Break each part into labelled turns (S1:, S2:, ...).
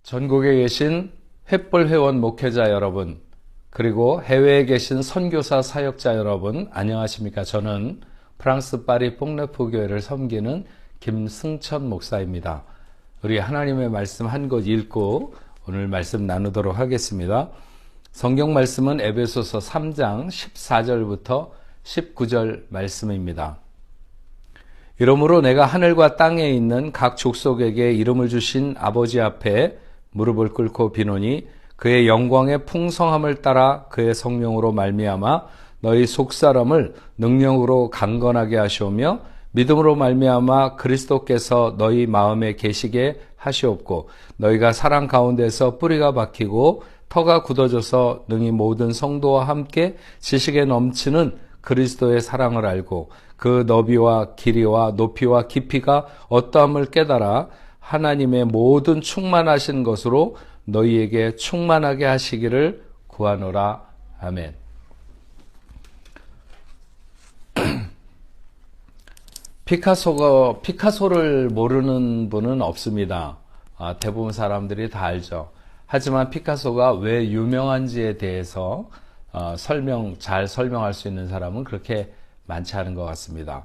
S1: 전국에 계신 횃불 회원 목회자 여러분, 그리고 해외에 계신 선교사 사역자 여러분, 안녕하십니까? 저는 프랑스 파리 뽕레프 교회를 섬기는 김승천 목사입니다. 우리 하나님의 말씀 한 곳 읽고 오늘 말씀 나누도록 하겠습니다. 성경 말씀은 에베소서 3장 14절부터 19절 말씀입니다. 이러므로 내가 하늘과 땅에 있는 각 족속에게 이름을 주신 아버지 앞에 무릎을 꿇고 비노니 그의 영광의 풍성함을 따라 그의 성령으로 말미암아 너희 속사람을 능력으로 강건하게 하시오며 믿음으로 말미암아 그리스도께서 너희 마음에 계시게 하시옵고 너희가 사랑 가운데서 뿌리가 박히고 터가 굳어져서 능히 모든 성도와 함께 지식에 넘치는 그리스도의 사랑을 알고 그 너비와 길이와 높이와 깊이가 어떠함을 깨달아 하나님의 모든 충만하신 것으로 너희에게 충만하게 하시기를 구하노라. 아멘. 피카소를 모르는 분은 없습니다. 대부분 사람들이 다 알죠. 하지만 피카소가 왜 유명한지에 대해서 잘 설명할 수 있는 사람은 그렇게 많지 않은 것 같습니다.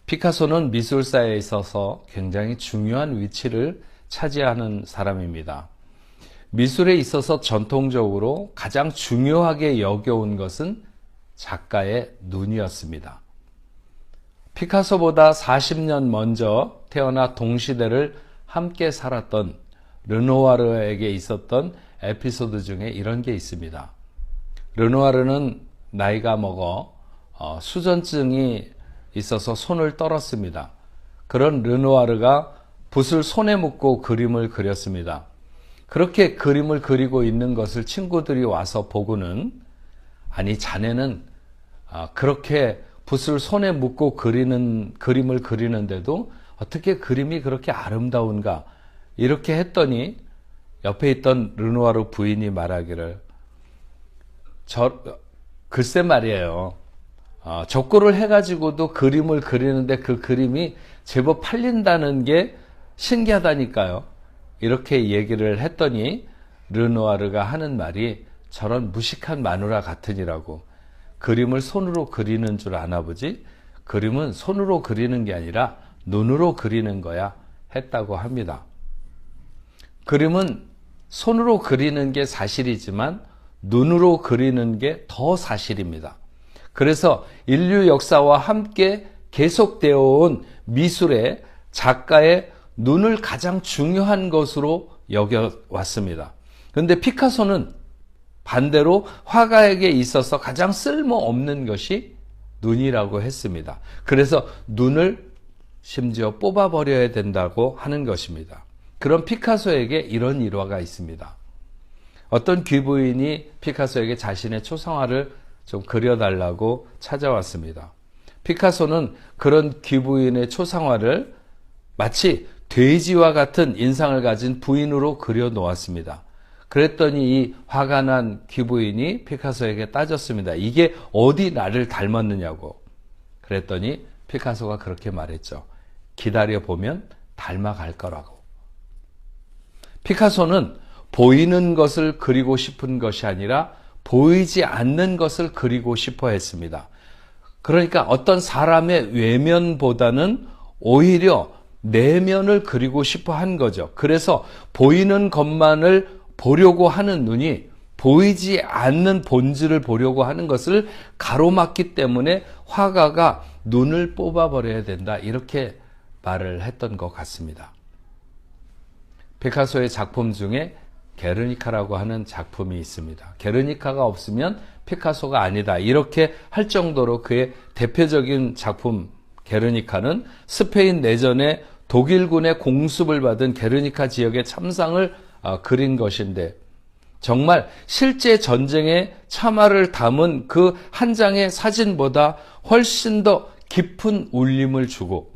S1: 피카소는 미술사에 있어서 굉장히 중요한 위치를 차지하는 사람입니다. 미술에 있어서 전통적으로 가장 중요하게 여겨온 것은 작가의 눈이었습니다. 피카소보다 40년 먼저 태어나 동시대를 함께 살았던 르누아르에게 있었던 에피소드 중에 이런 게 있습니다. 르누아르는 나이가 먹어 수전증이 있어서 손을 떨었습니다. 그런 르누아르가 붓을 손에 묻고 그림을 그렸습니다. 그렇게 그림을 그리고 있는 것을 친구들이 와서 보고는 아니 자네는 그렇게 붓을 손에 묻고 그림을 그리는데도 어떻게 그림이 그렇게 아름다운가 이렇게 했더니 옆에 있던 르누아르 부인이 말하기를 글쎄 말이에요. 적고를 해가지고도 그림을 그리는데 그 그림이 제법 팔린다는 게 신기하다니까요. 이렇게 얘기를 했더니 르누아르가 하는 말이 저런 무식한 마누라 같으니라고. 그림을 손으로 그리는 줄 아나 보지 그림은 손으로 그리는 게 아니라 눈으로 그리는 거야 했다고 합니다. 그림은 손으로 그리는 게 사실이지만 눈으로 그리는 게 더 사실입니다. 그래서 인류 역사와 함께 계속되어 온 미술의 작가의 눈을 가장 중요한 것으로 여겨왔습니다. 그런데 피카소는 반대로 화가에게 있어서 가장 쓸모없는 것이 눈이라고 했습니다. 그래서 눈을 심지어 뽑아버려야 된다고 하는 것입니다. 그런 피카소에게 이런 일화가 있습니다. 어떤 귀부인이 피카소에게 자신의 초상화를 좀 그려달라고 찾아왔습니다. 피카소는 그런 귀부인의 초상화를 마치 돼지와 같은 인상을 가진 부인으로 그려 놓았습니다. 그랬더니 이 화가 난 귀부인이 피카소에게 따졌습니다. 이게 어디 나를 닮았느냐고. 그랬더니 피카소가 그렇게 말했죠. 기다려보면 닮아갈 거라고. 피카소는 보이는 것을 그리고 싶은 것이 아니라 보이지 않는 것을 그리고 싶어 했습니다. 그러니까 어떤 사람의 외면보다는 오히려 내면을 그리고 싶어 한 거죠. 그래서 보이는 것만을 보려고 하는 눈이 보이지 않는 본질을 보려고 하는 것을 가로막기 때문에 화가가 눈을 뽑아버려야 된다. 이렇게 말을 했던 것 같습니다. 피카소의 작품 중에 게르니카라고 하는 작품이 있습니다. 게르니카가 없으면 피카소가 아니다. 이렇게 할 정도로 그의 대표적인 작품 게르니카는 스페인 내전에 독일군의 공습을 받은 게르니카 지역의 참상을 그린 것인데 정말 실제 전쟁의 참화를 담은 그 한 장의 사진보다 훨씬 더 깊은 울림을 주고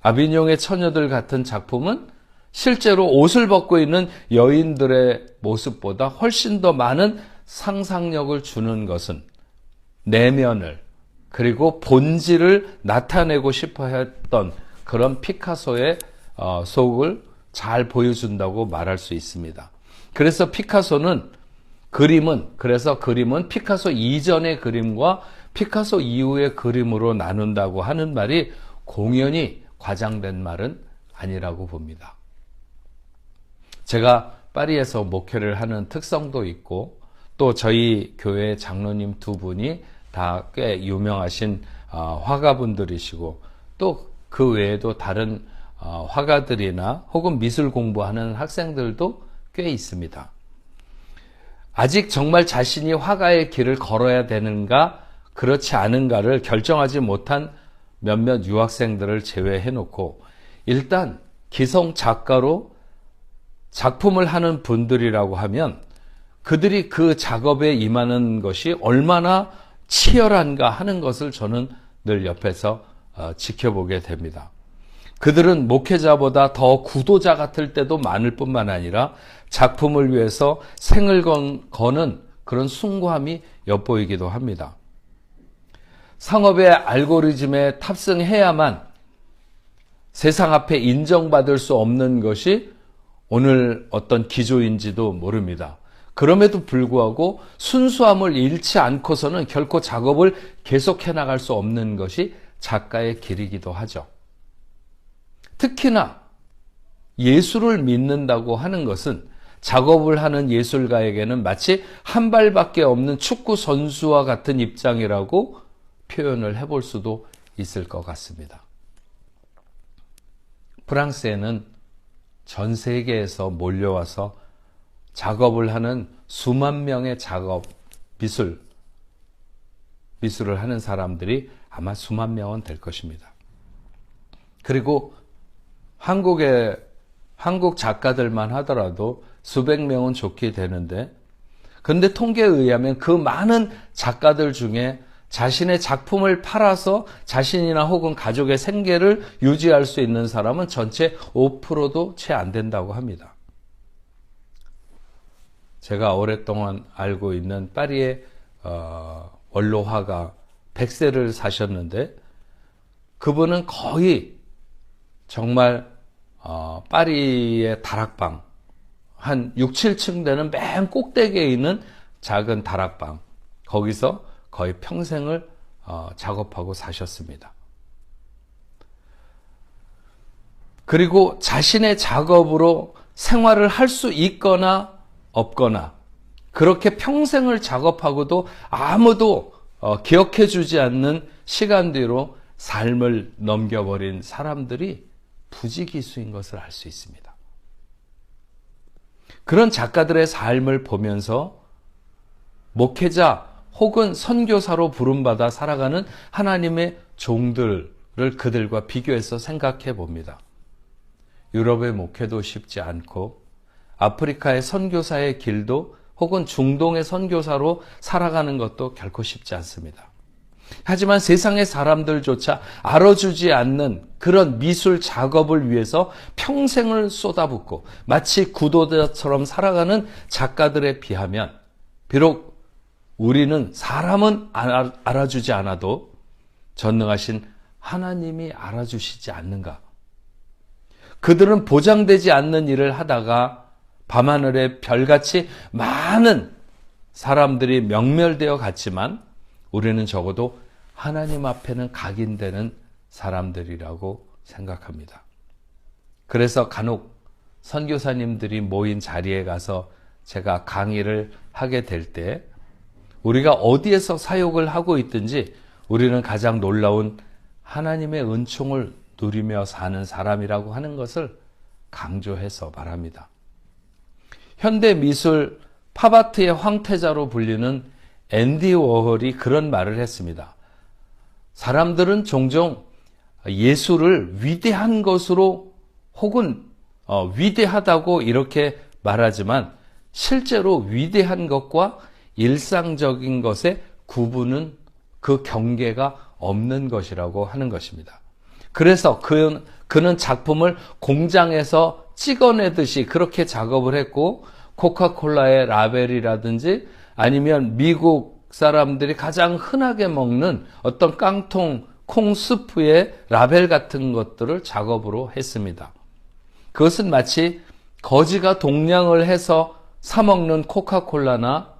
S1: 아비뇽의 처녀들 같은 작품은 실제로 옷을 벗고 있는 여인들의 모습보다 훨씬 더 많은 상상력을 주는 것은 내면을 그리고 본질을 나타내고 싶어 했던 그런 피카소의 속을 잘 보여준다고 말할 수 있습니다. 그래서 그림은 피카소 이전의 그림과 피카소 이후의 그림으로 나눈다고 하는 말이 공연히 과장된 말은 아니라고 봅니다. 제가 파리에서 목회를 하는 특성도 있고 또 저희 교회 장로님 두 분이 다 꽤 유명하신 화가분들이시고 또 그 외에도 다른 화가들이나 혹은 미술 공부하는 학생들도 꽤 있습니다. 아직 정말 자신이 화가의 길을 걸어야 되는가 그렇지 않은가를 결정하지 못한 몇몇 유학생들을 제외해 놓고 일단 기성 작가로 작품을 하는 분들이라고 하면 그들이 그 작업에 임하는 것이 얼마나 치열한가 하는 것을 저는 늘 옆에서 지켜보게 됩니다. 그들은 목회자보다 더 구도자 같을 때도 많을 뿐만 아니라 작품을 위해서 생을 거는 그런 숭고함이 엿보이기도 합니다. 상업의 알고리즘에 탑승해야만 세상 앞에 인정받을 수 없는 것이 오늘 어떤 기조인지도 모릅니다. 그럼에도 불구하고 순수함을 잃지 않고서는 결코 작업을 계속해 나갈 수 없는 것이 작가의 길이기도 하죠. 특히나 예술을 믿는다고 하는 것은 작업을 하는 예술가에게는 마치 한 발밖에 없는 축구 선수와 같은 입장이라고 표현을 해볼 수도 있을 것 같습니다. 프랑스에는 전 세계에서 몰려와서 작업을 하는 수만 명의 미술을 하는 사람들이 아마 수만 명은 될 것입니다. 그리고 한국 작가들만 하더라도 수백 명은 좋게 되는데, 근데 통계에 의하면 그 많은 작가들 중에 자신의 작품을 팔아서 자신이나 혹은 가족의 생계를 유지할 수 있는 사람은 전체 5%도 채 안 된다고 합니다. 제가 오랫동안 알고 있는 파리의 원로화가 100세를 사셨는데 그분은 거의 정말 파리의 다락방 한 6, 7층 되는 맨 꼭대기에 있는 작은 다락방 거기서 거의 평생을 작업하고 사셨습니다. 그리고 자신의 작업으로 생활을 할 수 있거나 없거나 그렇게 평생을 작업하고도 아무도 기억해 주지 않는 시간 뒤로 삶을 넘겨버린 사람들이 부지기수인 것을 알 수 있습니다. 그런 작가들의 삶을 보면서 목회자 혹은 선교사로 부름받아 살아가는 하나님의 종들을 그들과 비교해서 생각해 봅니다. 유럽의 목회도 쉽지 않고 아프리카의 선교사의 길도 혹은 중동의 선교사로 살아가는 것도 결코 쉽지 않습니다. 하지만 세상의 사람들조차 알아주지 않는 그런 미술 작업을 위해서 평생을 쏟아붓고 마치 구도자처럼 살아가는 작가들에 비하면 비록 우리는 사람은 알아주지 않아도 전능하신 하나님이 알아주시지 않는가? 그들은 보장되지 않는 일을 하다가 밤하늘에 별같이 많은 사람들이 명멸되어 갔지만 우리는 적어도 하나님 앞에는 각인되는 사람들이라고 생각합니다. 그래서 간혹 선교사님들이 모인 자리에 가서 제가 강의를 하게 될 때 우리가 어디에서 사역을 하고 있든지 우리는 가장 놀라운 하나님의 은총을 누리며 사는 사람이라고 하는 것을 강조해서 말합니다. 현대 미술 팝아트의 황태자로 불리는 앤디 워홀이 그런 말을 했습니다. 사람들은 종종 예술을 위대한 것으로 혹은 위대하다고 이렇게 말하지만 실제로 위대한 것과 일상적인 것의 구분은 그 경계가 없는 것이라고 하는 것입니다. 그래서 그는 작품을 공장에서 찍어내듯이 그렇게 작업을 했고 코카콜라의 라벨이라든지 아니면 미국 사람들이 가장 흔하게 먹는 어떤 깡통 콩 스프의 라벨 같은 것들을 작업으로 했습니다. 그것은 마치 거지가 동냥을 해서 사 먹는 코카콜라나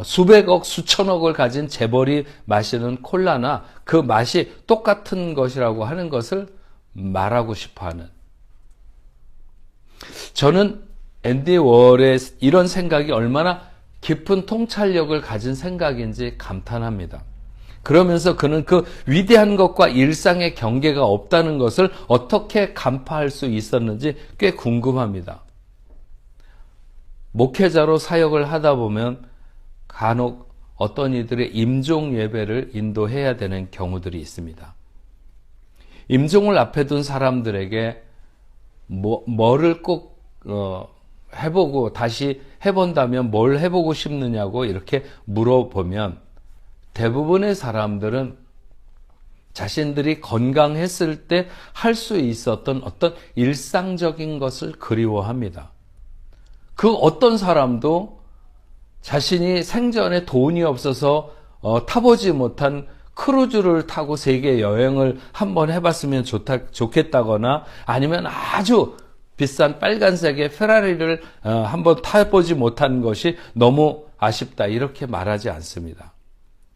S1: 수백억, 수천억을 가진 재벌이 마시는 콜라나 그 맛이 똑같은 것이라고 하는 것을 말하고 싶어하는, 저는 앤디 워홀의 이런 생각이 얼마나 깊은 통찰력을 가진 생각인지 감탄합니다. 그러면서 그는 그 위대한 것과 일상의 경계가 없다는 것을 어떻게 간파할 수 있었는지 꽤 궁금합니다. 목회자로 사역을 하다 보면 간혹 어떤 이들의 임종 예배를 인도해야 되는 경우들이 있습니다. 임종을 앞에 둔 사람들에게 뭐를 꼭 해보고 다시 해본다면 뭘 해보고 싶느냐고 이렇게 물어보면 대부분의 사람들은 자신들이 건강했을 때 할 수 있었던 어떤 일상적인 것을 그리워합니다. 그 어떤 사람도 자신이 생전에 돈이 없어서 타보지 못한 크루즈를 타고 세계 여행을 한번 해봤으면 좋겠다거나 아니면 아주 비싼 빨간색의 페라리를 한번 타보지 못한 것이 너무 아쉽다 이렇게 말하지 않습니다.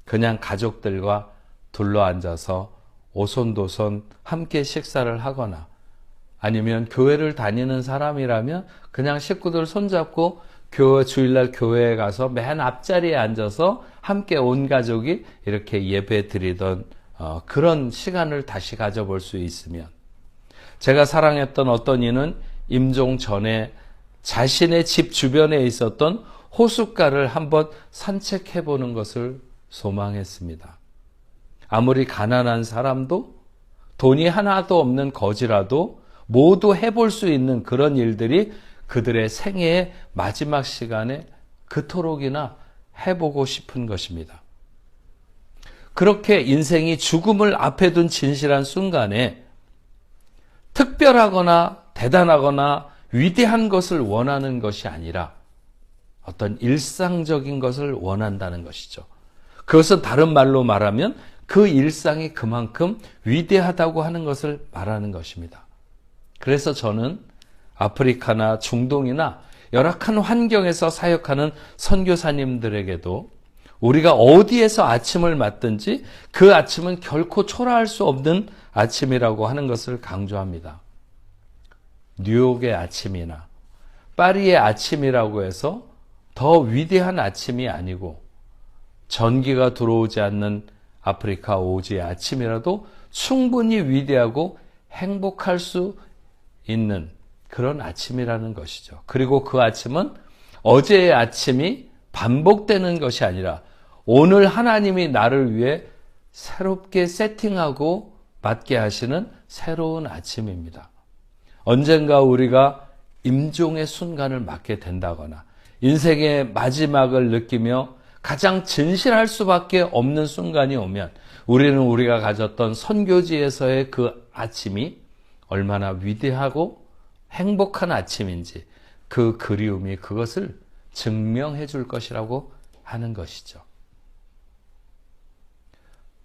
S1: 그냥 가족들과 둘러앉아서 오손도손 함께 식사를 하거나 아니면 교회를 다니는 사람이라면 그냥 식구들 손잡고 주일날 교회에 가서 맨 앞자리에 앉아서 함께 온 가족이 이렇게 예배 드리던 그런 시간을 다시 가져볼 수 있으면, 제가 사랑했던 어떤 이는 임종 전에 자신의 집 주변에 있었던 호숫가를 한번 산책해 보는 것을 소망했습니다. 아무리 가난한 사람도 돈이 하나도 없는 거지라도 모두 해볼 수 있는 그런 일들이 그들의 생애의 마지막 시간에 그토록이나 해보고 싶은 것입니다. 그렇게 인생이 죽음을 앞에 둔 진실한 순간에 특별하거나 대단하거나 위대한 것을 원하는 것이 아니라 어떤 일상적인 것을 원한다는 것이죠. 그것은 다른 말로 말하면 그 일상이 그만큼 위대하다고 하는 것을 말하는 것입니다. 그래서 저는 아프리카나 중동이나 열악한 환경에서 사역하는 선교사님들에게도 우리가 어디에서 아침을 맞든지 그 아침은 결코 초라할 수 없는 아침이라고 하는 것을 강조합니다. 뉴욕의 아침이나 파리의 아침이라고 해서 더 위대한 아침이 아니고 전기가 들어오지 않는 아프리카 오지의 아침이라도 충분히 위대하고 행복할 수 있는 그런 아침이라는 것이죠. 그리고 그 아침은 어제의 아침이 반복되는 것이 아니라 오늘 하나님이 나를 위해 새롭게 세팅하고 맞게 하시는 새로운 아침입니다. 언젠가 우리가 임종의 순간을 맞게 된다거나 인생의 마지막을 느끼며 가장 진실할 수밖에 없는 순간이 오면 우리는 우리가 가졌던 선교지에서의 그 아침이 얼마나 위대하고 행복한 아침인지 그 그리움이 그것을 증명해 줄 것이라고 하는 것이죠.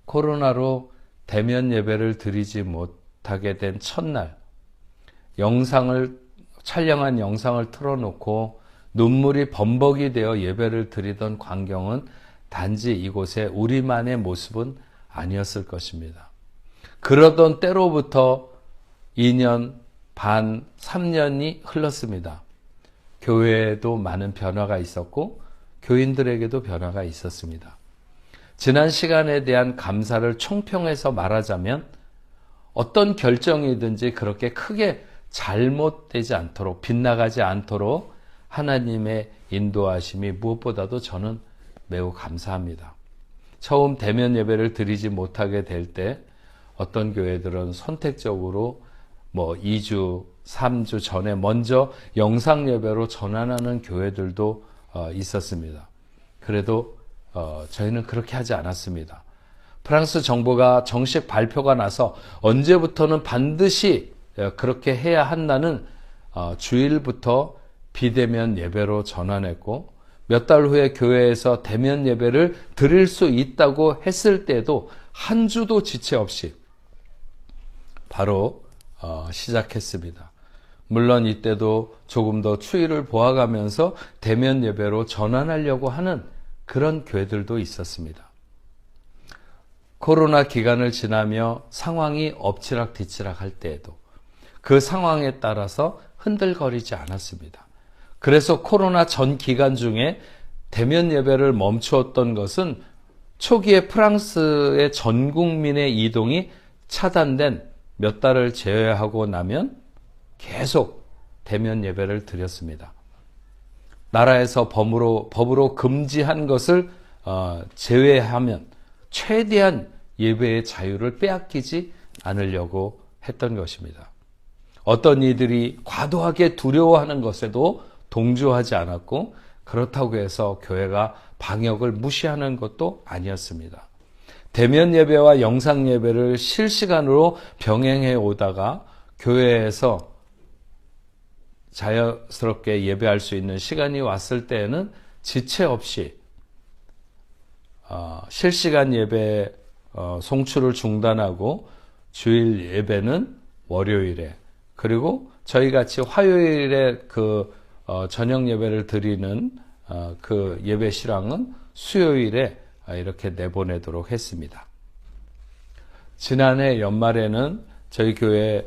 S1: 코로나로 대면 예배를 드리지 못하게 된 첫날, 촬영한 영상을 틀어놓고 눈물이 범벅이 되어 예배를 드리던 광경은 단지 이곳에 우리만의 모습은 아니었을 것입니다. 그러던 때로부터 2년 반, 3년이 흘렀습니다. 교회에도 많은 변화가 있었고 교인들에게도 변화가 있었습니다. 지난 시간에 대한 감사를 총평해서 말하자면 어떤 결정이든지 그렇게 크게 잘못되지 않도록, 빗나가지 않도록 하나님의 인도하심이 무엇보다도 저는 매우 감사합니다. 처음 대면 예배를 드리지 못하게 될 때 어떤 교회들은 선택적으로 2주, 3주 전에 먼저 영상 예배로 전환하는 교회들도 있었습니다. 그래도 저희는 그렇게 하지 않았습니다. 프랑스 정부가 정식 발표가 나서 언제부터는 반드시 그렇게 해야 한다는 주일부터 비대면 예배로 전환했고 몇 달 후에 교회에서 대면 예배를 드릴 수 있다고 했을 때도 한 주도 지체 없이 바로 시작했습니다. 물론 이때도 조금 더 추이를 보아가면서 대면 예배로 전환하려고 하는 그런 교회들도 있었습니다. 코로나 기간을 지나며 상황이 엎치락뒤치락 할 때에도 그 상황에 따라서 흔들거리지 않았습니다. 그래서 코로나 전 기간 중에 대면 예배를 멈추었던 것은 초기에 프랑스의 전 국민의 이동이 차단된 몇 달을 제외하고 나면 계속 대면 예배를 드렸습니다. 나라에서 법으로 금지한 것을 제외하면 최대한 예배의 자유를 빼앗기지 않으려고 했던 것입니다. 어떤 이들이 과도하게 두려워하는 것에도 동조하지 않았고 그렇다고 해서 교회가 방역을 무시하는 것도 아니었습니다. 대면 예배와 영상 예배를 실시간으로 병행해 오다가 교회에서 자연스럽게 예배할 수 있는 시간이 왔을 때에는 지체 없이 실시간 예배 송출을 중단하고 주일 예배는 월요일에 그리고 저희같이 화요일에 저녁 예배를 드리는 그 예배 실황은 수요일에 이렇게 내보내도록 했습니다. 지난해 연말에는 저희 교회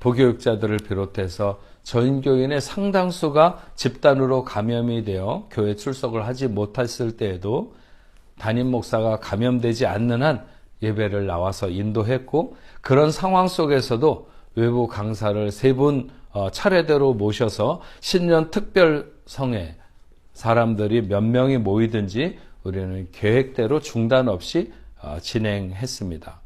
S1: 부교육자들을 비롯해서 전교인의 상당수가 집단으로 감염이 되어 교회 출석을 하지 못했을 때에도 담임 목사가 감염되지 않는 한 예배를 나와서 인도했고 그런 상황 속에서도 외부 강사를 3분 차례대로 모셔서 신년 특별성에 사람들이 몇 명이 모이든지 우리는 계획대로 중단 없이 진행했습니다.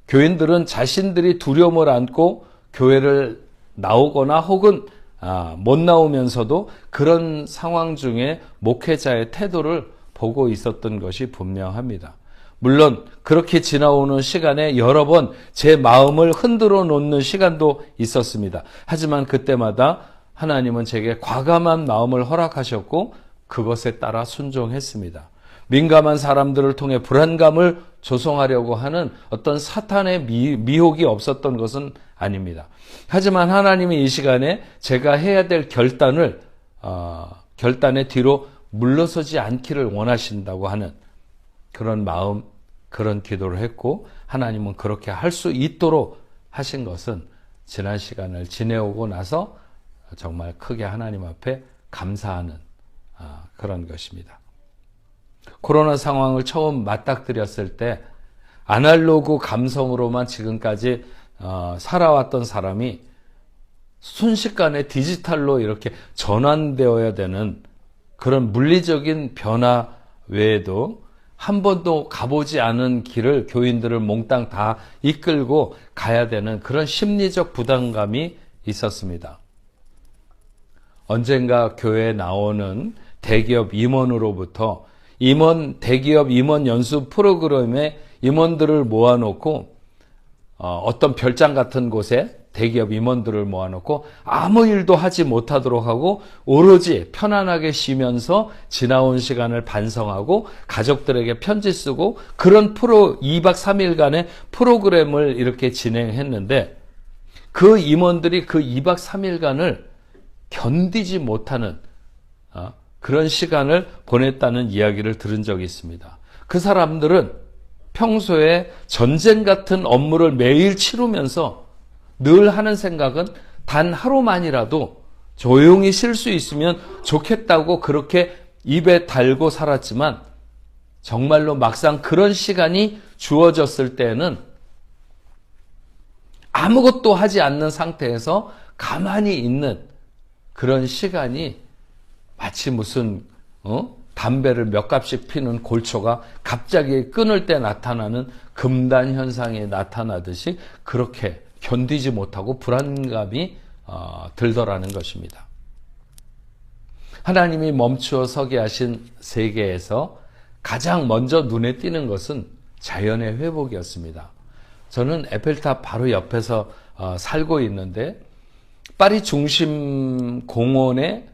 S1: 교인들은 자신들이 두려움을 안고 교회를 나오거나 혹은 못 나오면서도 그런 상황 중에 목회자의 태도를 보고 있었던 것이 분명합니다. 물론 그렇게 지나오는 시간에 여러 번 제 마음을 흔들어 놓는 시간도 있었습니다. 하지만 그때마다 하나님은 제게 과감한 마음을 허락하셨고 그것에 따라 순종했습니다. 민감한 사람들을 통해 불안감을 조성하려고 하는 어떤 사탄의 미혹이 없었던 것은 아닙니다. 하지만 하나님이 이 시간에 제가 해야 될 결단의 뒤로 물러서지 않기를 원하신다고 하는 그런 마음, 그런 기도를 했고 하나님은 그렇게 할 수 있도록 하신 것은 지난 시간을 지내오고 나서 정말 크게 하나님 앞에 감사하는 그런 것입니다. 코로나 상황을 처음 맞닥뜨렸을 때 아날로그 감성으로만 지금까지 살아왔던 사람이 순식간에 디지털로 이렇게 전환되어야 되는 그런 물리적인 변화 외에도 한 번도 가보지 않은 길을 교인들을 몽땅 다 이끌고 가야 되는 그런 심리적 부담감이 있었습니다. 언젠가 교회에 나오는 대기업 임원으로부터 대기업 임원 연수 프로그램에 임원들을 모아놓고 어떤 별장 같은 곳에 대기업 임원들을 모아놓고 아무 일도 하지 못하도록 하고 오로지 편안하게 쉬면서 지나온 시간을 반성하고 가족들에게 편지 쓰고 그런 2박 3일간의 프로그램을 이렇게 진행했는데 그 임원들이 그 2박 3일간을 견디지 못하는 그런 시간을 보냈다는 이야기를 들은 적이 있습니다. 그 사람들은 평소에 전쟁 같은 업무를 매일 치르면서 늘 하는 생각은 단 하루만이라도 조용히 쉴 수 있으면 좋겠다고 그렇게 입에 달고 살았지만 정말로 막상 그런 시간이 주어졌을 때는 아무것도 하지 않는 상태에서 가만히 있는 그런 시간이 마치 무슨 담배를 몇 갑씩 피는 골초가 갑자기 끊을 때 나타나는 금단 현상이 나타나듯이 그렇게 견디지 못하고 불안감이 들더라는 것입니다. 하나님이 멈추어 서게 하신 세계에서 가장 먼저 눈에 띄는 것은 자연의 회복이었습니다. 저는 에펠탑 바로 옆에서 살고 있는데 파리 중심 공원에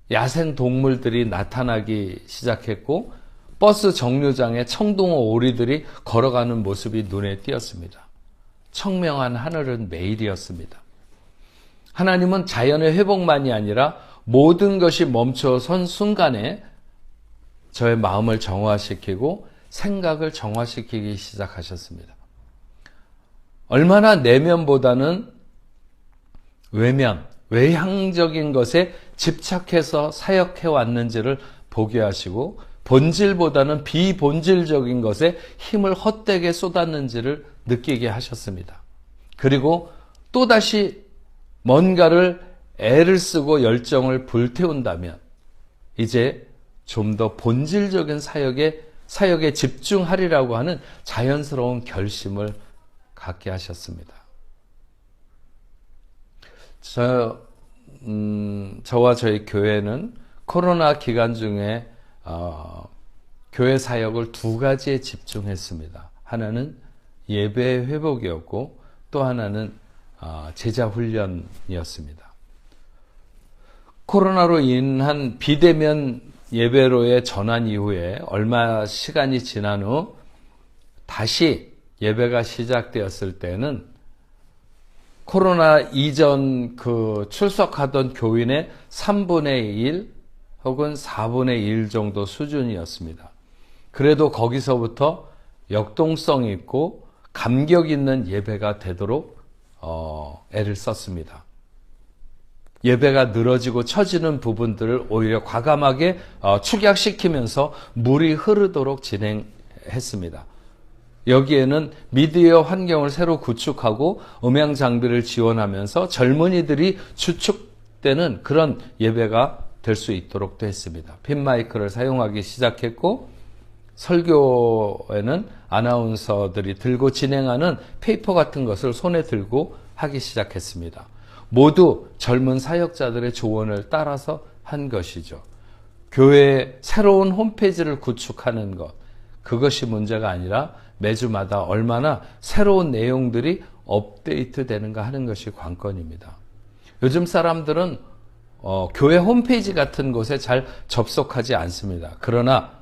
S1: 야생 동물들이 나타나기 시작했고 버스 정류장에 청동호 오리들이 걸어가는 모습이 눈에 띄었습니다. 청명한 하늘은 매일이었습니다. 하나님은 자연의 회복만이 아니라 모든 것이 멈춰선 순간에 저의 마음을 정화시키고 생각을 정화시키기 시작하셨습니다. 얼마나 내면보다는 외향적인 것에 집착해서 사역해 왔는지를 보게 하시고 본질보다는 비본질적인 것에 힘을 헛되게 쏟았는지를 느끼게 하셨습니다. 그리고 또다시 뭔가를 애를 쓰고 열정을 불태운다면 이제 좀 더 본질적인 사역에 집중하리라고 하는 자연스러운 결심을 갖게 하셨습니다. 저와 저희 교회는 코로나 기간 중에 교회 사역을 두 가지에 집중했습니다. 하나는 예배 회복이었고 또 하나는 제자 훈련이었습니다. 코로나로 인한 비대면 예배로의 전환 이후에 얼마 시간이 지난 후 다시 예배가 시작되었을 때는 코로나 이전 출석하던 교인의 3분의 1 혹은 4분의 1 정도 수준이었습니다. 그래도 거기서부터 역동성 있고 감격 있는 예배가 되도록 애를 썼습니다. 예배가 늘어지고 처지는 부분들을 오히려 과감하게 축약시키면서 물이 흐르도록 진행했습니다. 여기에는 미디어 환경을 새로 구축하고 음향 장비를 지원하면서 젊은이들이 주축되는 그런 예배가 될 수 있도록 했습니다. 핀 마이크를 사용하기 시작했고 설교에는 아나운서들이 들고 진행하는 페이퍼 같은 것을 손에 들고 하기 시작했습니다. 모두 젊은 사역자들의 조언을 따라서 한 것이죠. 교회의 새로운 홈페이지를 구축하는 것, 그것이 문제가 아니라 매주마다 얼마나 새로운 내용들이 업데이트 되는가 하는 것이 관건입니다. 요즘 사람들은 교회 홈페이지 같은 곳에 잘 접속하지 않습니다. 그러나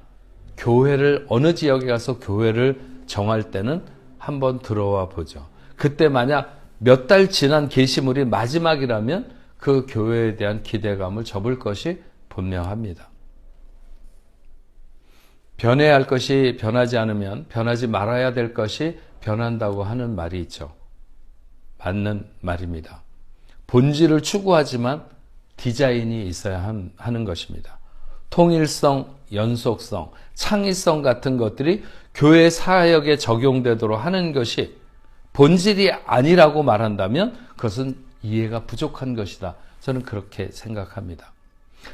S1: 교회를 어느 지역에 가서 교회를 정할 때는 한번 들어와 보죠. 그때 만약 몇 달 지난 게시물이 마지막이라면 그 교회에 대한 기대감을 접을 것이 분명합니다. 변해야 할 것이 변하지 않으면 변하지 말아야 될 것이 변한다고 하는 말이 있죠. 맞는 말입니다. 본질을 추구하지만 디자인이 있어야 하는 것입니다. 통일성, 연속성, 창의성 같은 것들이 교회 사역에 적용되도록 하는 것이 본질이 아니라고 말한다면 그것은 이해가 부족한 것이다. 저는 그렇게 생각합니다.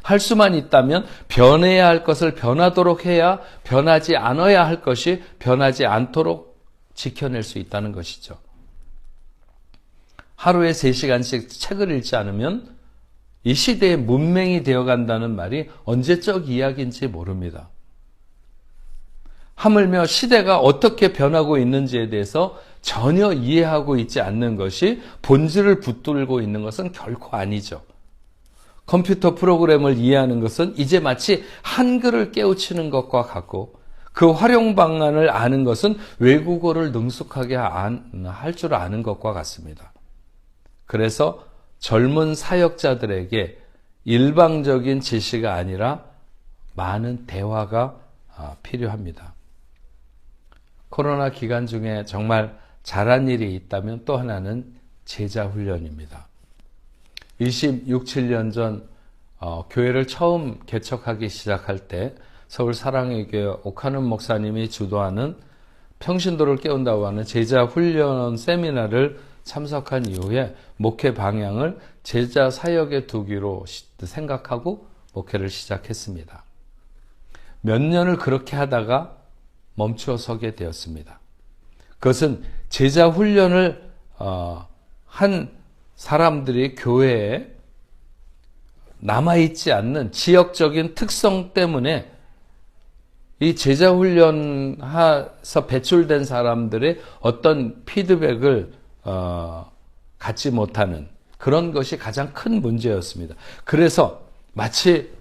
S1: 할 수만 있다면 변해야 할 것을 변하도록 해야 변하지 않아야 할 것이 변하지 않도록 지켜낼 수 있다는 것이죠. 하루에 3시간씩 책을 읽지 않으면 이 시대의 문맹이 되어간다는 말이 언제적 이야기인지 모릅니다. 하물며 시대가 어떻게 변하고 있는지에 대해서 전혀 이해하고 있지 않는 것이 본질을 붙들고 있는 것은 결코 아니죠. 컴퓨터 프로그램을 이해하는 것은 이제 마치 한글을 깨우치는 것과 같고 그 활용 방안을 아는 것은 외국어를 능숙하게 할 줄 아는 것과 같습니다. 그래서 젊은 사역자들에게 일방적인 지시가 아니라 많은 대화가 필요합니다. 코로나 기간 중에 정말 잘한 일이 있다면 또 하나는 제자 훈련입니다. 26, 7년 전 교회를 처음 개척하기 시작할 때 서울 사랑의 교회 옥하는 목사님이 주도하는 평신도를 깨운다고 하는 제자 훈련 세미나를 참석한 이후에 목회 방향을 제자 사역에 두기로 생각하고 목회를 시작했습니다. 몇 년을 그렇게 하다가 멈추어 서게 되었습니다. 그것은 제자 훈련을 한 사람들이 교회에 남아있지 않는 지역적인 특성 때문에 이 제자 훈련에서 배출된 사람들의 어떤 피드백을 갖지 못하는 그런 것이 가장 큰 문제였습니다. 그래서 마치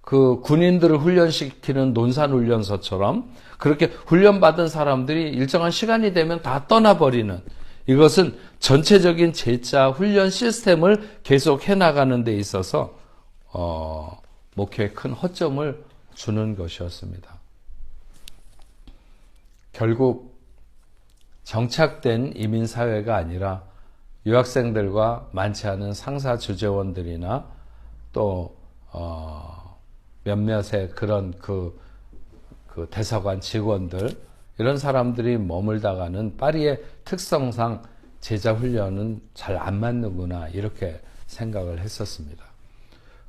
S1: 그 군인들을 훈련시키는 논산훈련소처럼 그렇게 훈련받은 사람들이 일정한 시간이 되면 다 떠나버리는 이것은 전체적인 제자 훈련 시스템을 계속 해나가는 데 있어서 목회에 큰 허점을 주는 것이었습니다. 결국 정착된 이민사회가 아니라 유학생들과 많지 않은 상사 주재원들이나 또 몇몇의 그런 그 대사관 직원들, 이런 사람들이 머물다가는 파리의 특성상 제자 훈련은 잘 안 맞는구나, 이렇게 생각을 했었습니다.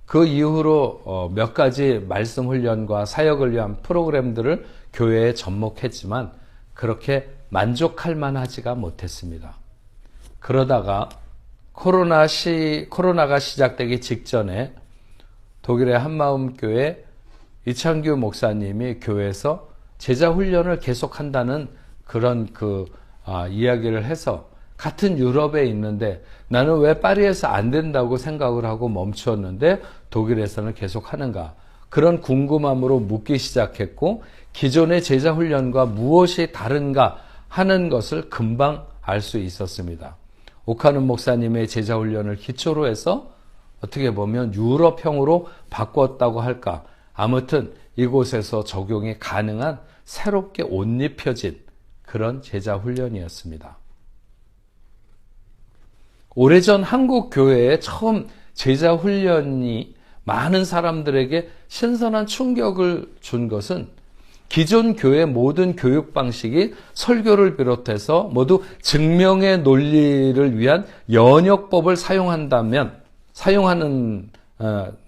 S1: 그 이후로 몇 가지 말씀 훈련과 사역을 위한 프로그램들을 교회에 접목했지만 그렇게 만족할 만하지가 못했습니다. 그러다가 코로나가 시작되기 직전에 독일의 한마음교회 이창규 목사님이 교회에서 제자 훈련을 계속한다는 그런 이야기를 해서, 같은 유럽에 있는데 나는 왜 파리에서 안 된다고 생각을 하고 멈추었는데 독일에서는 계속 하는가, 그런 궁금함으로 묻기 시작했고, 기존의 제자 훈련과 무엇이 다른가 하는 것을 금방 알 수 있었습니다. 오카는 목사님의 제자 훈련을 기초로 해서 어떻게 보면 유럽형으로 바꿨다고 할까, 아무튼 이곳에서 적용이 가능한 새롭게 옷 입혀진 그런 제자 훈련이었습니다. 오래전 한국 교회에 처음 제자 훈련이 많은 사람들에게 신선한 충격을 준 것은, 기존 교회 모든 교육 방식이 설교를 비롯해서 모두 증명의 논리를 위한 연역법을 사용하는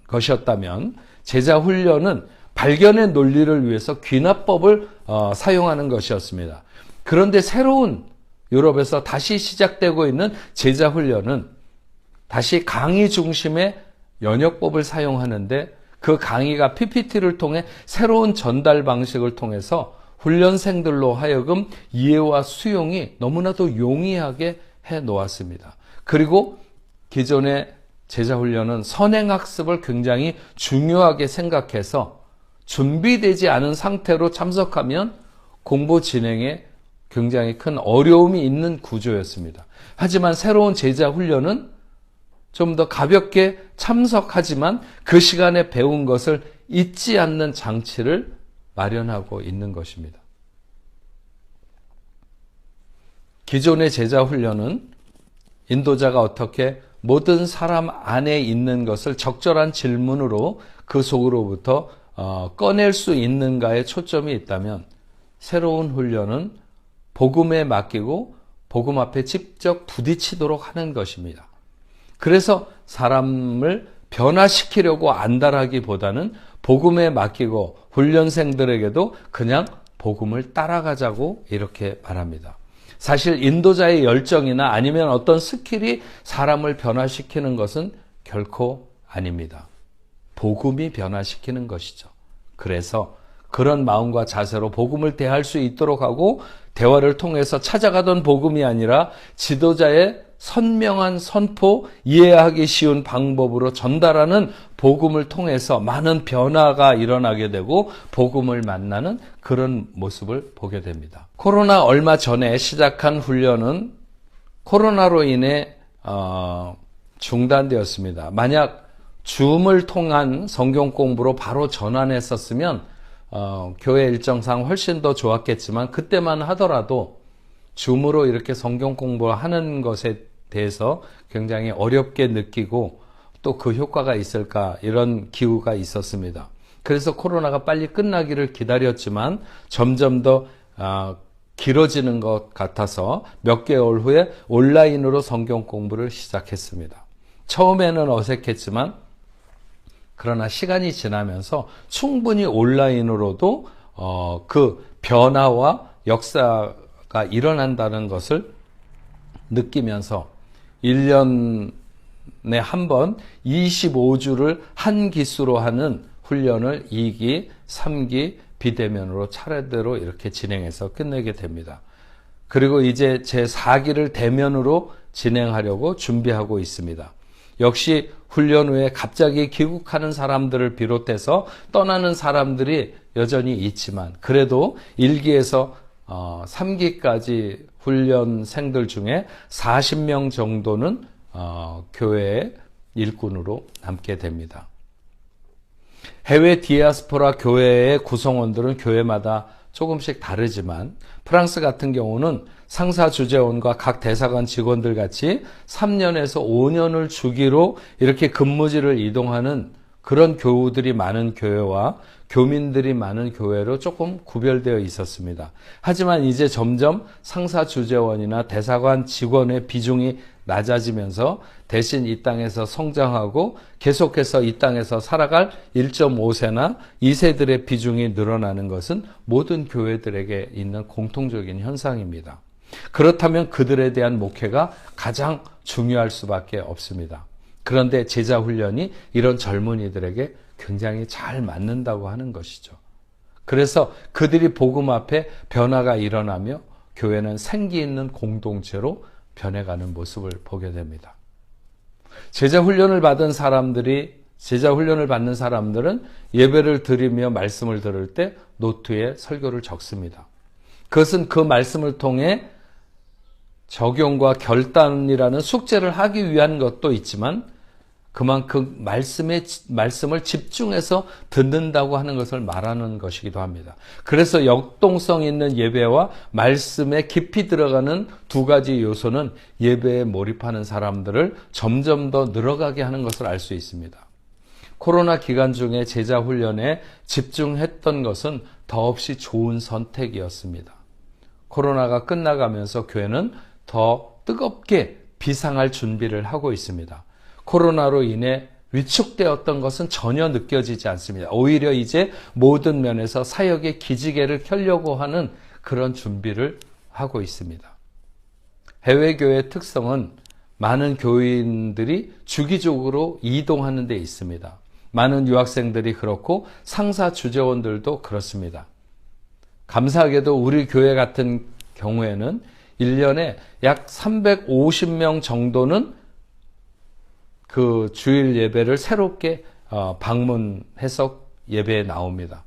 S1: 것이었다면, 제자 훈련은 발견의 논리를 위해서 귀납법을 사용하는 것이었습니다. 그런데 새로운 유럽에서 다시 시작되고 있는 제자 훈련은 다시 강의 중심의 연역법을 사용하는데, 그 강의가 PPT를 통해 새로운 전달 방식을 통해서 훈련생들로 하여금 이해와 수용이 너무나도 용이하게 해 놓았습니다. 그리고 기존의 제자 훈련은 선행학습을 굉장히 중요하게 생각해서 준비되지 않은 상태로 참석하면 공부 진행에 굉장히 큰 어려움이 있는 구조였습니다. 하지만 새로운 제자 훈련은 좀 더 가볍게 참석하지만 그 시간에 배운 것을 잊지 않는 장치를 마련하고 있는 것입니다. 기존의 제자 훈련은 인도자가 어떻게 모든 사람 안에 있는 것을 적절한 질문으로 그 속으로부터 꺼낼 수 있는가에 초점이 있다면, 새로운 훈련은 복음에 맡기고 복음 앞에 직접 부딪히도록 하는 것입니다. 그래서 사람을 변화시키려고 안달하기보다는 복음에 맡기고 훈련생들에게도 그냥 복음을 따라가자고 이렇게 말합니다. 사실 인도자의 열정이나 아니면 어떤 스킬이 사람을 변화시키는 것은 결코 아닙니다. 복음이 변화시키는 것이죠. 그래서 그런 마음과 자세로 복음을 대할 수 있도록 하고, 대화를 통해서 찾아가던 복음이 아니라 지도자의 선명한 선포, 이해하기 쉬운 방법으로 전달하는 복음을 통해서 많은 변화가 일어나게 되고 복음을 만나는 그런 모습을 보게 됩니다. 코로나 얼마 전에 시작한 훈련은 코로나로 인해 중단되었습니다. 만약 줌을 통한 성경 공부로 바로 전환했었으면 교회 일정상 훨씬 더 좋았겠지만, 그때만 하더라도 줌으로 이렇게 성경 공부를 하는 것에 대해서 굉장히 어렵게 느끼고, 또 그 효과가 있을까, 이런 기우가 있었습니다. 그래서 코로나가 빨리 끝나기를 기다렸지만 점점 더 길어지는 것 같아서 몇 개월 후에 온라인으로 성경 공부를 시작했습니다. 처음에는 어색했지만 그러나 시간이 지나면서 충분히 온라인으로도 그 변화와 역사가 일어난다는 것을 느끼면서 1년에 한 번 25주를 한 기수로 하는 훈련을 2기, 3기 비대면으로 차례대로 이렇게 진행해서 끝내게 됩니다. 그리고 이제 제 4기를 대면으로 진행하려고 준비하고 있습니다. 역시 훈련 후에 갑자기 귀국하는 사람들을 비롯해서 떠나는 사람들이 여전히 있지만, 그래도 1기에서 3기까지 훈련생들 중에 40명 정도는 교회의 일꾼으로 남게 됩니다. 해외 디아스포라 교회의 구성원들은 교회마다 조금씩 다르지만 프랑스 같은 경우는 상사 주재원과 각 대사관 직원들 같이 3년에서 5년을 주기로 이렇게 근무지를 이동하는 그런 교우들이 많은 교회와 교민들이 많은 교회로 조금 구별되어 있었습니다. 하지만 이제 점점 상사 주재원이나 대사관 직원의 비중이 낮아지면서 대신 이 땅에서 성장하고 계속해서 이 땅에서 살아갈 1.5세나 2세들의 비중이 늘어나는 것은 모든 교회들에게 있는 공통적인 현상입니다. 그렇다면 그들에 대한 목회가 가장 중요할 수밖에 없습니다. 그런데 제자 훈련이 이런 젊은이들에게 굉장히 잘 맞는다고 하는 것이죠. 그래서 그들이 복음 앞에 변화가 일어나며 교회는 생기 있는 공동체로 변해가는 모습을 보게 됩니다. 제자 훈련을 받는 사람들은 예배를 드리며 말씀을 들을 때 노트에 설교를 적습니다. 그것은 그 말씀을 통해 적용과 결단이라는 숙제를 하기 위한 것도 있지만 그만큼 말씀을 집중해서 듣는다고 하는 것을 말하는 것이기도 합니다. 그래서 역동성 있는 예배와 말씀에 깊이 들어가는 두 가지 요소는 예배에 몰입하는 사람들을 점점 더 늘어가게 하는 것을 알 수 있습니다. 코로나 기간 중에 제자 훈련에 집중했던 것은 더없이 좋은 선택이었습니다. 코로나가 끝나가면서 교회는 더 뜨겁게 비상할 준비를 하고 있습니다. 코로나로 인해 위축되었던 것은 전혀 느껴지지 않습니다. 오히려 이제 모든 면에서 사역의 기지개를 켜려고 하는 그런 준비를 하고 있습니다. 해외교회의 특성은 많은 교인들이 주기적으로 이동하는 데 있습니다. 많은 유학생들이 그렇고 상사 주재원들도 그렇습니다. 감사하게도 우리 교회 같은 경우에는 1년에 약 350명 정도는 그 주일 예배를 새롭게 방문해서 예배에 나옵니다.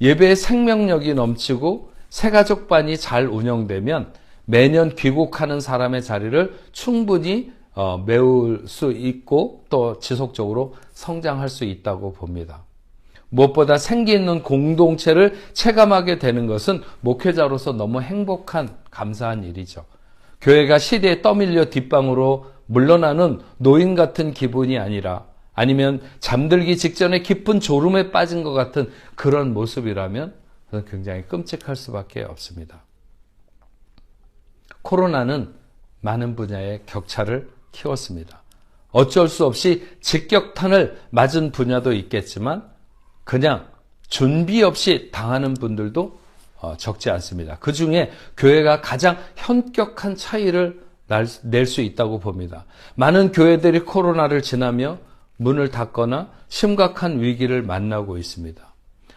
S1: 예배의 생명력이 넘치고 새가족반이 잘 운영되면 매년 귀국하는 사람의 자리를 충분히 메울 수 있고 또 지속적으로 성장할 수 있다고 봅니다. 무엇보다 생기 있는 공동체를 체감하게 되는 것은 목회자로서 너무 행복한 감사한 일이죠. 교회가 시대에 떠밀려 뒷방으로 물러나는 노인 같은 기분이 아니라 아니면 잠들기 직전에 깊은 졸음에 빠진 것 같은 그런 모습이라면 굉장히 끔찍할 수밖에 없습니다. 코로나는 많은 분야의 격차를 키웠습니다. 어쩔 수 없이 직격탄을 맞은 분야도 있겠지만 그냥 준비 없이 당하는 분들도 적지 않습니다. 그 중에 교회가 가장 현격한 차이를 낼 수 있다고 봅니다. 많은 교회들이 코로나를 지나며 문을 닫거나 심각한 위기를 만나고 있습니다.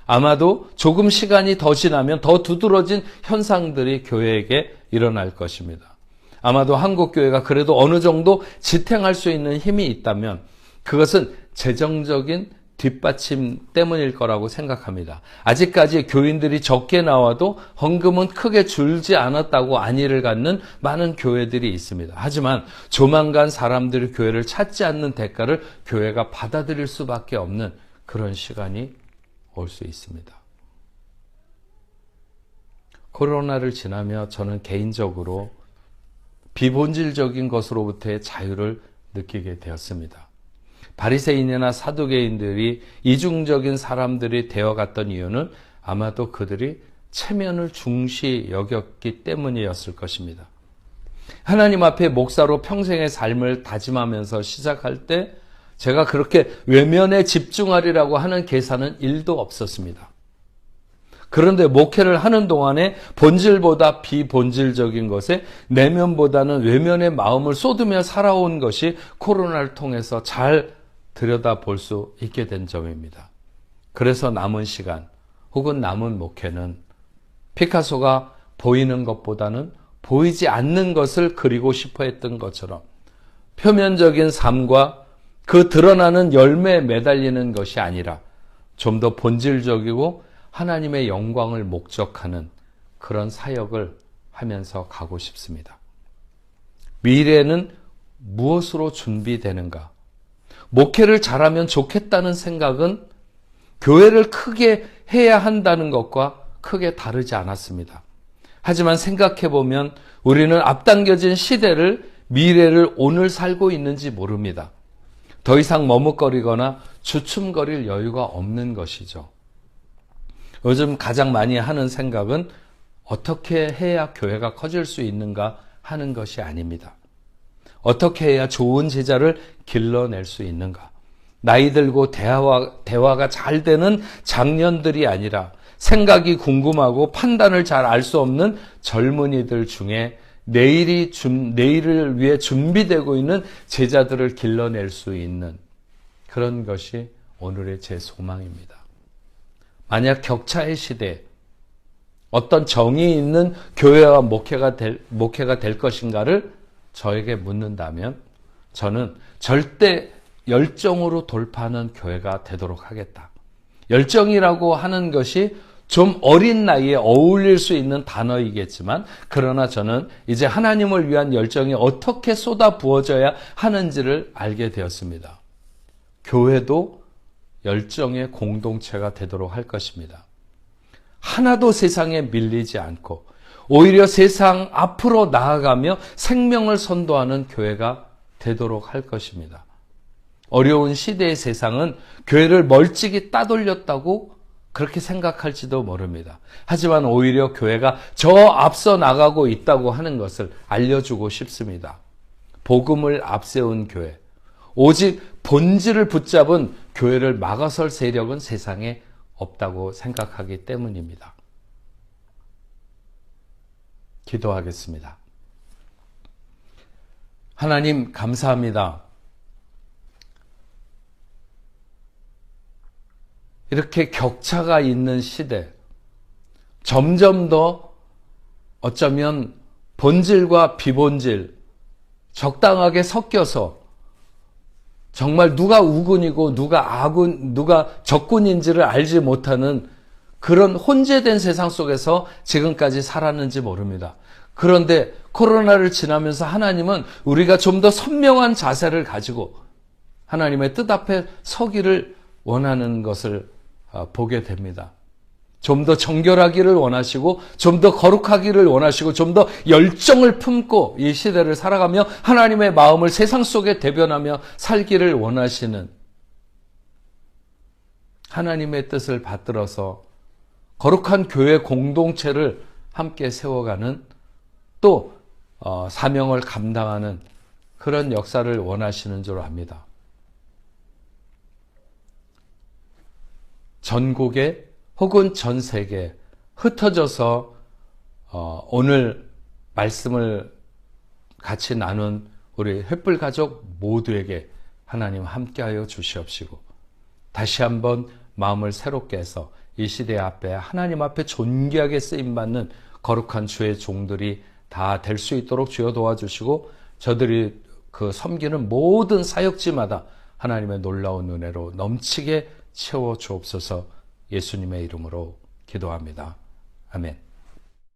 S1: 아마도 조금 시간이 더 지나면 더 두드러진 현상들이 교회에게 일어날 것입니다. 아마도 한국교회가 그래도 어느 정도 지탱할 수 있는 힘이 있다면 그것은 재정적인 뒷받침 때문일 거라고 생각합니다. 아직까지 교인들이 적게 나와도 헌금은 크게 줄지 않았다고 안위를 갖는 많은 교회들이 있습니다. 하지만 조만간 사람들이 교회를 찾지 않는 대가를 교회가 받아들일 수밖에 없는 그런 시간이 올 수 있습니다. 코로나를 지나며 저는 개인적으로 비본질적인 것으로부터의 자유를 느끼게 되었습니다. 바리새인이나 사두개인들이 이중적인 사람들이 되어갔던 이유는 아마도 그들이 체면을 중시 여겼기 때문이었을 것입니다. 하나님 앞에 목사로 평생의 삶을 다짐하면서 시작할 때 제가 그렇게 외면에 집중하리라고 하는 계산은 1도 없었습니다. 그런데 목회를 하는 동안에 본질보다 비본질적인 것에 내면보다는 외면의 마음을 쏟으며 살아온 것이 코로나를 통해서 잘 들여다볼 수 있게 된 점입니다. 그래서 남은 시간 혹은 남은 목회는 피카소가 보이는 것보다는 보이지 않는 것을 그리고 싶어 했던 것처럼 표면적인 삶과 그 드러나는 열매에 매달리는 것이 아니라 좀 더 본질적이고 하나님의 영광을 목적하는 그런 사역을 하면서 가고 싶습니다. 미래는 무엇으로 준비되는가? 목회를 잘하면 좋겠다는 생각은 교회를 크게 해야 한다는 것과 크게 다르지 않았습니다. 하지만 생각해보면 우리는 앞당겨진 시대를, 미래를 오늘 살고 있는지 모릅니다. 더 이상 머뭇거리거나 주춤거릴 여유가 없는 것이죠. 요즘 가장 많이 하는 생각은 어떻게 해야 교회가 커질 수 있는가 하는 것이 아닙니다. 어떻게 해야 좋은 제자를 길러낼 수 있는가? 나이 들고 대화가 잘 되는 장년들이 아니라 생각이 궁금하고 판단을 잘 알 수 없는 젊은이들 중에 내일을 위해 준비되고 있는 제자들을 길러낼 수 있는 그런 것이 오늘의 제 소망입니다. 만약 격차의 시대에 어떤 정의 있는 교회와 목회가 될 것인가를 저에게 묻는다면 저는 절대 열정으로 돌파하는 교회가 되도록 하겠다. 열정이라고 하는 것이 좀 어린 나이에 어울릴 수 있는 단어이겠지만 그러나 저는 이제 하나님을 위한 열정이 어떻게 쏟아 부어져야 하는지를 알게 되었습니다. 교회도 열정의 공동체가 되도록 할 것입니다. 하나도 세상에 밀리지 않고 오히려 세상 앞으로 나아가며 생명을 선도하는 교회가 되도록 할 것입니다. 어려운 시대의 세상은 교회를 멀찍이 따돌렸다고 그렇게 생각할지도 모릅니다. 하지만 오히려 교회가 저 앞서 나가고 있다고 하는 것을 알려주고 싶습니다. 복음을 앞세운 교회, 오직 본질을 붙잡은 교회를 막아설 세력은 세상에 없다고 생각하기 때문입니다. 기도하겠습니다. 하나님 감사합니다. 이렇게 격차가 있는 시대, 점점 더 어쩌면 본질과 비본질, 적당하게 섞여서 정말 누가 우군이고 누가 적군인지를 알지 못하는 그런 혼재된 세상 속에서 지금까지 살았는지 모릅니다. 그런데 코로나를 지나면서 하나님은 우리가 좀 더 선명한 자세를 가지고 하나님의 뜻 앞에 서기를 원하는 것을 보게 됩니다. 좀 더 정결하기를 원하시고 좀 더 거룩하기를 원하시고 좀 더 열정을 품고 이 시대를 살아가며 하나님의 마음을 세상 속에 대변하며 살기를 원하시는 하나님의 뜻을 받들어서 거룩한 교회 공동체를 함께 세워가는 또 사명을 감당하는 그런 역사를 원하시는 줄 압니다. 전국에 혹은 전 세계에 흩어져서 오늘 말씀을 같이 나눈 우리 횃불 가족 모두에게 하나님 함께하여 주시옵시고 다시 한번 마음을 새롭게 해서 이 시대 앞에 하나님 앞에 존귀하게 쓰임받는 거룩한 주의 종들이 다 될 수 있도록 주여 도와주시고 저들이 그 섬기는 모든 사역지마다 하나님의 놀라운 은혜로 넘치게 채워 주옵소서. 예수님의 이름으로 기도합니다. 아멘.